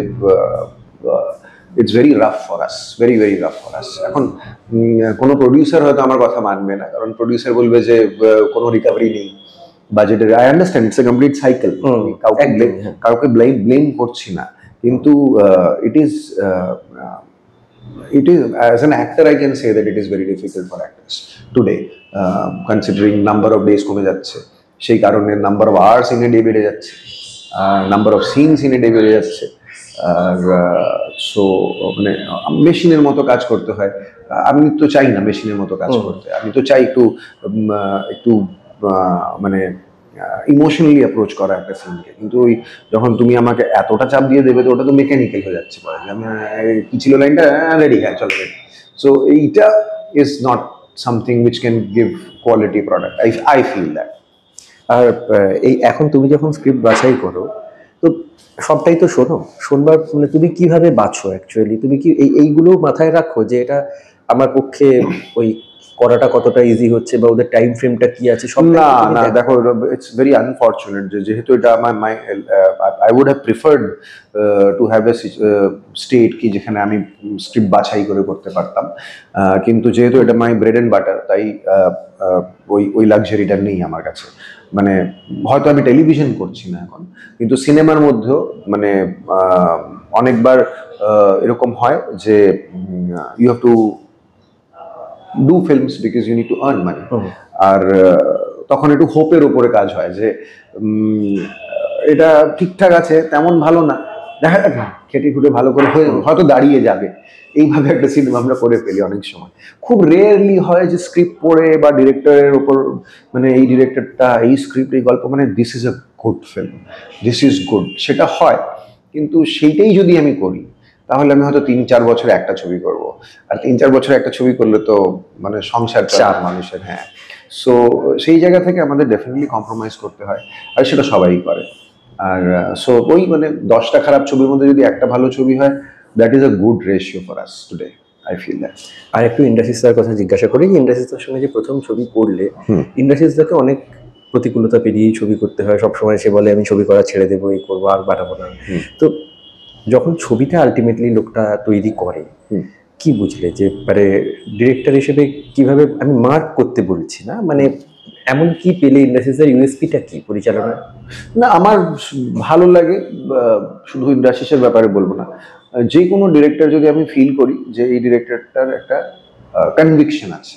it's very rough for us, very very rough for us. এখন কোনো প্রডিউসার হয়তো আমার কথা মানবে না, কারণ প্রডিউসার বলবে যে কোনো রিকভারি নেই বাজেটের। I understand, it's a complete cycle, কাউকে ব্লেম করছি না, কিন্তু it is, as an actor I can say that it is very difficult for actors today, considering number of days কমে যাচ্ছে, সেই কারণে number of hours in a day বেড়ে যাচ্ছে, number of scenes in a day বেড়ে যাচ্ছে। আর সো মানে মেশিনের মতো কাজ করতে হয়। আমি তো চাই না মেশিনের মতো কাজ করতে, আমি তো চাই একটু একটু মানে ইমোশনালি অ্যাপ্রোচ করা একটা সিনকে। কিন্তু ওই যখন তুমি আমাকে এতটা চাপ দিয়ে দেবে তো ওটা তো মেকানিক্যাল হয়ে যাচ্ছে পরে, কি ছিল লাইনটা, রেডি, হ্যাঁ চলো রেডি। সো এইটা is not something which can give quality product, I feel that. আর এই এখন তুমি যখন স্ক্রিপ্ট বাছাই করো, তো সবটাই তো শোনবার মানে তুমি কিভাবে বাছো অ্যাকচুয়ালি? তুমি কি এইগুলো মাথায় রাখো যে এটা আমার পক্ষে ওই করাটা কতটা ইজি হচ্ছে, বা ওদের টাইম ফ্রেমটা কি আছে? সব না দেখো, ইটস ভেরি আনফরচুনেট যেহেতু এটা আমার I would have preferred to have a state কি যেখানে আমি স্ক্রিপ্ট বাছাই করে করতে পারতাম, কিন্তু যেহেতু এটা মাই ব্রেড অ্যান্ড বাটার, তাই ওই লাক্সারিটা নেই আমার কাছে। মানে হয়তো আমি টেলিভিশন করছি না এখন, কিন্তু সিনেমার মধ্যেও মানে অনেকবার এরকম হয় যে you have to do films because you need to earn money. আর তখন একটু হোপের উপরে কাজ হয় যে এটা ঠিকঠাক আছে, তেমন ভালো না, দেখা যাক না, খেটে খুঁটে ভালো করে হয়তো দাঁড়িয়ে যাবে, এইভাবে একটা সিনেমা আমরা করে ফেলি অনেক সময়। খুব রেয়ারলি হয় যে স্ক্রিপ্ট পড়ে বা ডিরেক্টরের ওপর মানে এই ডিরেক্টরটা এই স্ক্রিপ্ট এই গল্প মানে this is a good film, this is good, সেটা হয়। কিন্তু সেইটাই যদি আমি করি তাহলে আমি হয়তো 3-4 বছরে একটা ছবি করব, আর 3-4 বছরে একটা ছবি করলে তো মানে সংসার চার মানুষের। হ্যাঁ, সো সেই জায়গা থেকে আমাদের ডেফিনেটলি কম্প্রোমাইজ করতে হয়, আর সেটা সবাই করে। আর সো ওই মানে 10টা খারাপ ছবির মধ্যে যদি একটা ভালো ছবি হয়, that is a good ratio for us today, I feel that. আর একটু ইন্ডাস্ট্রিজ দার কথা জিজ্ঞাসা করি, ইন্ডাস্ট্রিজ দার সঙ্গে যে প্রথম ছবি করলে, ইন্ডাস্ট্রিজ দাকে অনেক প্রতিকূলতা পেরিয়েই ছবি করতে হয়। সবসময় সে বলে আমি ছবি করা ছেড়ে দেবো, এই করবো, আর বাড়াবো না। তো যখন ছবিটা আলটিমেটলি লোকটা তৈরি করে, কি বুঝলে যে মানে ডিরেক্টর হিসেবে কিভাবে, আমি মার্ক করতে বলছি না, মানে এমন কি পেলে ইন্ডাস্ট্রিজের ইউএসপিটা কি পরিচালনা? না, আমার ভালো লাগে, শুধু ইন্ডাস্ট্রিজের ব্যাপারে বলবো না, যে কোনো ডিরেক্টর যদি আমি ফিল করি যে এই ডিরেক্টরটার একটা কনভিকশন আছে,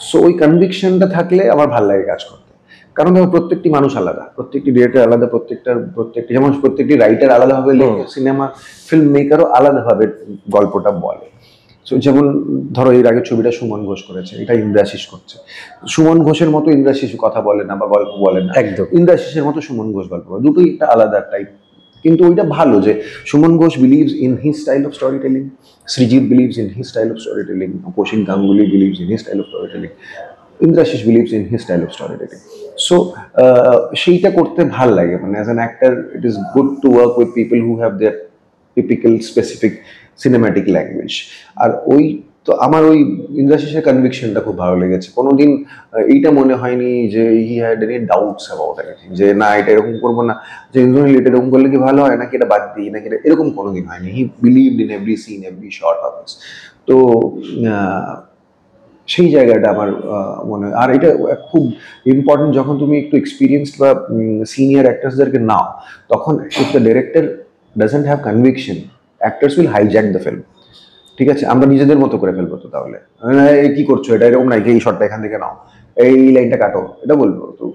সো ওই কনভিকশনটা থাকলে আমার ভালো লাগে কাজ করতে। কারণ দেখো প্রত্যেকটি মানুষ আলাদা, প্রত্যেকটি ডিরেক্টর আলাদা, প্রত্যেকটি যেমন প্রত্যেকটি রাইটার আলাদাভাবে লেখে, সিনেমা ফিল্ম মেকারও আলাদাভাবে গল্পটা বলে। সো যেমন ধরো এর আগে ছবিটা সুমন ঘোষ করেছে, এটা ইন্দ্রাশিস করছে। সুমন ঘোষের মতো ইন্দ্রাশিস কথা বলে না বা গল্প বলে না, একদম ইন্দ্রাশিসের মতো সুমন ঘোষ গল্প বলে, দুটোই একটা আলাদা টাইপ। কিন্তু ওইটা ভালো যে Suman Ghosh believes in his style of story telling, Srijit believes in his style of story telling, Kaushik Ganguly believes in his style of story telling, Indrasish believes in his style of story telling. So সেইটা করতে ভাল লাগে। মানে as an actor it is good to work with people who have their typical specific cinematic language. আর ওই তো আমার ওই ইন্দ্রাশিসের কনভিকশনটা খুব ভালো লেগেছে। কোনোদিন এইটা মনে হয়নি যে he had any doubts about anything, যে না এটা এরকম করবো না, যে ইন্দ্রনীল এটা এরকম করলে কি ভালো হয় নাকি এটা বাদ দিই নাকি এটা, এরকম কোনোদিন হয়নি। He believed in every scene, every shot of this. তো সেই জায়গাটা আমার মনে হয়। আর এটা খুব ইম্পর্টেন্ট, যখন তুমি একটু এক্সপিরিয়েন্সড বা সিনিয়র অ্যাক্টার্সদেরকে নাও, তখন if the director doesn't have conviction, actors will hijack the film. ঠিক আছে, আমরা নিজেদের মতো করে ফেলবো। তো তাহলে কি করছো, এটা এরকম নাই, এই শটটা এখান থেকে নাও, এই লাইনটা কাটো, এটা বলবো। তো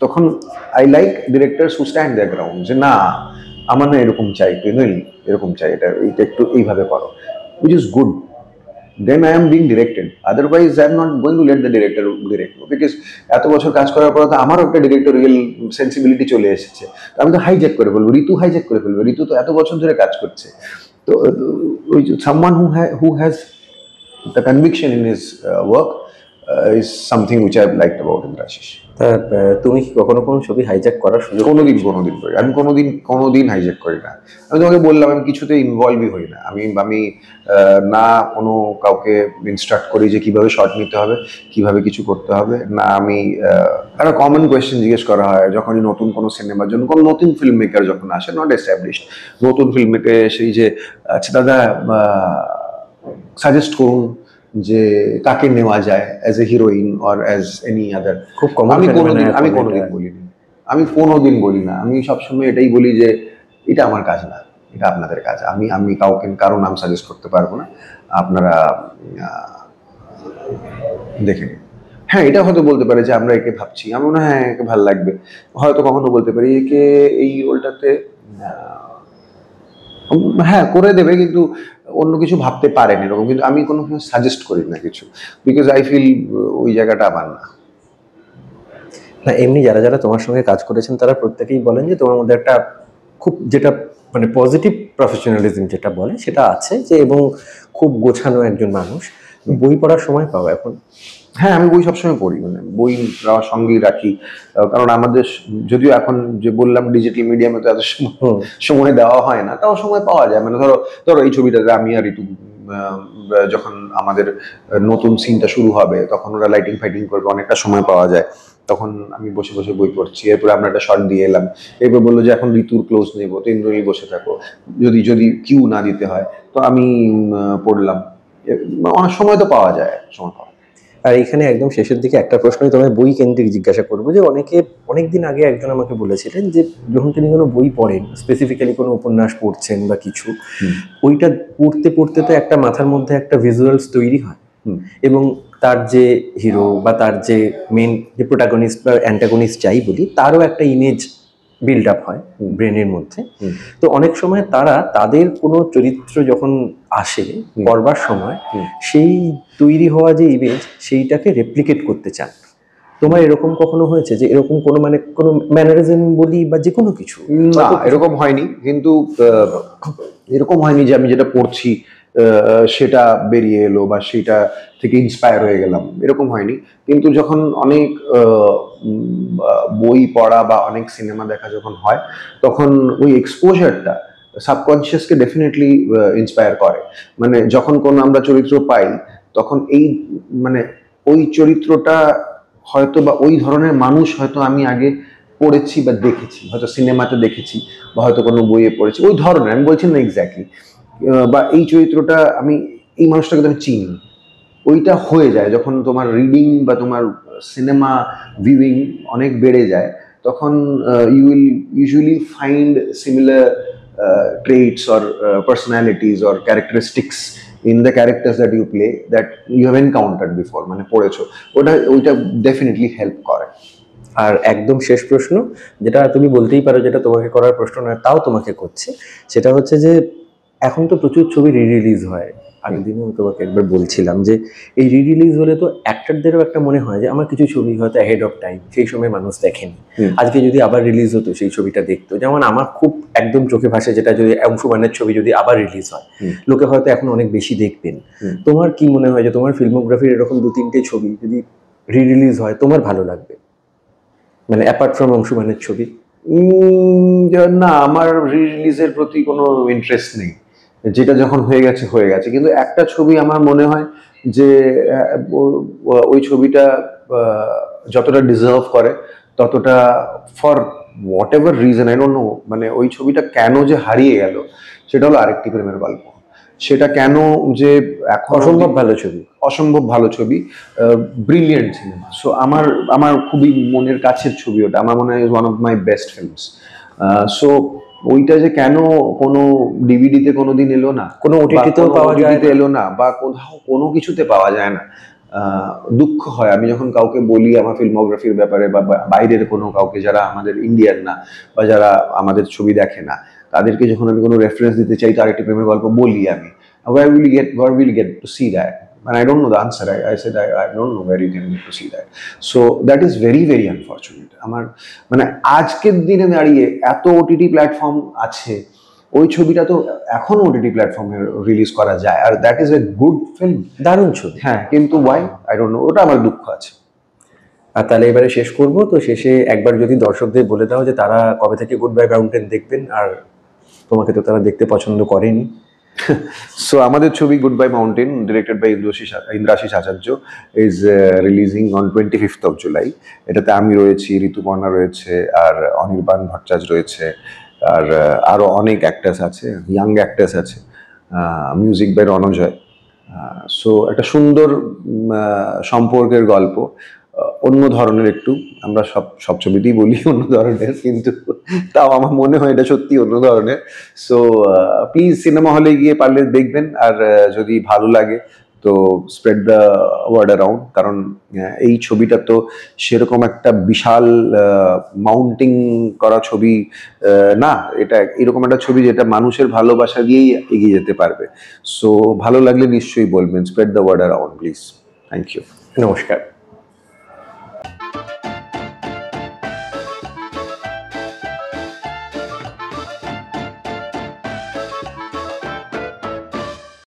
তখন I like directors who stand their ground, যে না আমার না এরকম চাই, তুই নই এরকম চাই, এটা এইটা একটু এইভাবে করো, which is good. Then I am being directed. Otherwise, I am not going to let the director direct me, because এত বছর কাজ করার পর তো আমারও একটা ডিরেক্টোরিয়াল সেন্সিবিলিটি চলে এসেছে। আমি তো হাইজ্যাক করে ফেলবো, ঋতু হাইজ্যাক করে ফেলবো। ঋতু তো এত বছর ধরে কাজ করছে। তো ওই someone who has the conviction in his work is something which I liked about Indrashis. তা তুমি কি কখনো কোনো ছবি হাইজ্যাক করার সুযোগ? কোনোদিন করি, আমি কোনোদিন হাইজ্যাক করি না। আমি তোমাকে বললাম, আমি কিছুতে ইনভলভই হই না। আমি না কোনো কাউকে ইনস্ট্রাক্ট করি যে কিভাবে শট নিতে হবে, কিভাবে কিছু করতে হবে না। আমি একটা কমন কোয়েশ্চেন জিজ্ঞেস করা হয় যখনই নতুন কোনো সিনেমার জন্য কোনো নতুন ফিল্ম মেকার যখন আসে, নট এস্টাবলিশড, নতুন ফিল্ম মেকার সেই যে আচ্ছা দাদা সাজেস্ট করুন যে কাকে নেওয়া যায় as a heroine or as any other. খুব কমন। আমি কোনোদিন বলিনি, আমি কোনোদিন বলি না। আমি সবসময় এটাই বলি যে এটা আমার কাজ না, এটা আপনাদের কাজ। আমি কারো নাম সাজেস্ট করতে পারবো না, আপনারা দেখে নিন। হ্যাঁ, এটা হয়তো বলতে পারে যে আমরা একে ভাবছি, আমি মনে হয় একে ভালো লাগবে। হয়তো কখনো বলতে পারি একে এই রোলটাতে হ্যাঁ করে দেবে, কিন্তু অন্য কিছু ভাবতে পারেন এরকম। কিন্তু আমি কোনো সাজেস্ট করি না কিছু, বিকজ আই ফিল ওই জায়গাটা আমার না। না, এমনি যারা যারা তোমার সঙ্গে কাজ করেছেন তারা প্রত্যেকেই বলেন যে তোমার মধ্যে একটা খুব যেটা মানে পজিটিভ প্রফেশনালিজম যেটা বলে সেটা আছে, যে এবং খুব গোছানো একজন মানুষ। বই পড়ার সময় পাও এখন? হ্যাঁ, আমি বই সবসময় পড়ি, মানে বই সঙ্গেই রাখি। কারণ আমাদের যদিও এখন যে বললাম ডিজিটাল মিডিয়ামে তো এত সময় দেওয়া হয় না, তাও সময় পাওয়া যায়। মানে ধরো এই ছবিটাতে আমি আর ঋতু যখন আমাদের নতুন সিনটা শুরু হবে, তখন ওরা লাইটিং ফাইটিং করবে, অনেকটা সময় পাওয়া যায়। তখন আমি বসে বসে বই পড়ছি। এরপরে আমরা একটা শর্ট দিয়ে এলাম, এরপর বললো যে এখন ঋতুর ক্লোজ নেবো, তো ইন্দ্রনীল বসে থাকো, যদি কিউ না দিতে হয় তো আমি পড়লাম। অনেক সময় তো পাওয়া যায়, সময় পাওয়া। আর এখানে একদম শেষের দিকে একটা প্রশ্নই তোমায় বই কেন্দ্রিক জিজ্ঞাসা করবো, যে অনেকদিন আগে একজন আমাকে বলেছিলেন যে যখন তিনি কোনো বই পড়েন, স্পেসিফিক্যালি কোনো উপন্যাস পড়ছেন বা কিছু, ওইটা পড়তে পড়তে তো একটা মাথার মধ্যে একটা ভিজুয়ালস তৈরি হয়, এবং তার যে হিরো বা তার যে মেন যে প্রোটাগনিস্ট বা অ্যান্টাগনিস্ট যাই বলি, তারও একটা ইমেজ বিল্ড আপ হয় ব্রেনের মধ্যে। তো অনেক সময় তারা তাদের কোনো চরিত্র যখন আসে করবার সময়, সেই তৈরি হওয়া যে ইমেজ সেইটাকে রেপ্লিকেট করতে চান। তোমার এরকম কখনো হয়েছে যে এরকম কোনো মানে কোনো ম্যানারিজম বলি বা যে কোনো কিছু? না, এরকম হয়নি। কিন্তু এরকম হয়নি যে আমি যেটা পড়ছি সেটা বেরিয়ে এলো বা সেটা থেকে ইন্সপায়ার হয়ে গেলাম, এরকম হয়নি। কিন্তু যখন অনেক বই পড়া বা অনেক সিনেমা দেখা যখন হয়, তখন ওই এক্সপোজারটা সাবকনশিয়াসকে ডেফিনেটলি ইন্সপায়ার করে। মানে যখন কোনো আমরা চরিত্র পাই, তখন এই মানে ওই চরিত্রটা হয়তো বা ওই ধরনের মানুষ হয়তো আমি আগে পড়েছি বা দেখেছি, হয়তো সিনেমাতে দেখেছি বা হয়তো কোনো বইয়ে পড়েছি, ওই ধরনের, আমি বলছি না এক্স্যাক্টলি, বা এই চরিত্রটা আমি এই মানুষটাকে তো আমি চিনি। ওইটা হয়ে যায় যখন তোমার রিডিং বা তোমার সিনেমা ভিউইং অনেক বেড়ে যায়, তখন you will usually find similar traits or personalities or characteristics in the characters that you play that you have encountered before, মানে পড়েছো, ওইটা ডেফিনেটলি হেল্প করে। আর একদম শেষ প্রশ্ন, যেটা তুমি বলতেই পারো যেটা তোমাকে করার প্রশ্ন নয়, তাও তোমাকে করছে, সেটা হচ্ছে যে এখন তো প্রচুর ছবি রিলিজ হয়। আগের দিনও তোমাকে একবার বলছিলাম যে এই রিলিজ হলে তো অ্যাক্টরদেরও একটা মনে হয় যে আমার কিছু ছবি হয়তো অ্যাহেড অফ টাইম, সেই সময় মানুষ দেখেনি, আজকে যদি আবার রিলিজ হতো সেই ছবিটা দেখতো। যেমন আমার খুব একদম চোখে ভাসে যেটা, যদি অংশুমানের ছবি যদি আবার রিলিজ হয়, লোকে হয়তো এখন অনেক বেশি দেখবেন। তোমার কি মনে হয় যে তোমার ফিল্মোগ্রাফির এরকম 2-3টে ছবি যদি রিলিজ হয় তোমার ভালো লাগবে, মানে অ্যাপার্ট ফ্রম অংশুমানের ছবি? না, আমার রিলিজের প্রতি কোনো ইন্টারেস্ট নেই, যেটা যখন হয়ে গেছে হয়ে গেছে। কিন্তু একটা ছবি আমার মনে হয় যে ওই ছবিটা যতটা ডিজার্ভ করে ততটা for what ever reason I don't know, মানে ওই ছবিটা কেন যে হারিয়ে গেল সেটা হলো আরেকটি প্রেমের গল্প। সেটা কেন যে এখন অসম্ভব ভালো ছবি, অসম্ভব ভালো ছবি, ব্রিলিয়েন্ট সিনেমা। সো আমার আমার খুবই মনের কাছের ছবি ওটা, আমার মনে হয় one of my best films. So ওইটা যে কেন কোনো ডিভিডিতে কোনোদিন এলো না, কোনো ওটিটিতেও পাওয়া যায় না, এলো না, বা কোথাও কোনো কিছুতে পাওয়া যায় না, দুঃখ হয়। আমি যখন কাউকে বলি আমার ফিল্মোগ্রাফির ব্যাপারে, বা বাইরের কোনো কাউকে যারা আমাদের ইন্ডিয়ান না বা যারা আমাদের ছবি দেখে না, তাদেরকে যখন আমি কোনো রেফারেন্স দিতে চাই, তার একটি প্রেমের গল্প বলি আমি, where will you get to see that? And I don't know the answer. I said I don't know where you can get to see that. So that is very very unfortunate. আমার মানে আজকের দিনে দাঁড়িয়ে এত ওটিটি প্ল্যাটফর্ম আছে, ওই ছবিটা তো এখন ওটিটি প্ল্যাটফর্মে রিলিজ করা যায়, আর that is a good film, দারুণ ছবি। হ্যাঁ, কিন্তু ওয়াই আই ডোন্ট নো, ওটা আমার দুঃখ আছে। আর তাহলে এবারে শেষ করব, তো শেষে একবার যদি দর্শকদের বলে দাও যে তারা কবে থেকে গুড বাই মাউন্টেন দেখবেন, আর তোমাকে তো তারা দেখতে পছন্দ করেনি। সো আমাদের ছবি Goodbye Mountain, directed by Indrasis Acharya, is releasing on 25th of July। এটাতে আমি রয়েছি, ঋতুপর্ণা রয়েছে, আর অনির্বাণ ভট্টাচার্য রয়েছে, আর আরো অনেক অ্যাক্টার্স আছে, ইয়াং অ্যাক্টার্স আছে, মিউজিক বাই রণজয়। সো একটা সুন্দর সম্পর্কের গল্প, অন্য ধরনের একটু। আমরা সব ছবিতেই বলি অন্য ধরনের, কিন্তু তাও আমার মনে হয় এটা সত্যি অন্য ধরনের। সো প্লিজ সিনেমা হলে গিয়ে পারলে দেখবেন, আর যদি ভালো লাগে তো স্প্রেড দ্য ওয়ার্ড অ্যারাউন্ড। কারণ এই ছবিটা তো সেরকম একটা বিশাল মাউন্টিং করা ছবি না, এটা এরকম একটা ছবি যেটা মানুষের ভালোবাসা দিয়েই এগিয়ে যেতে পারবে। সো ভালো লাগলে নিশ্চয়ই বলবেন, spread the word around please. Thank you, নমস্কার।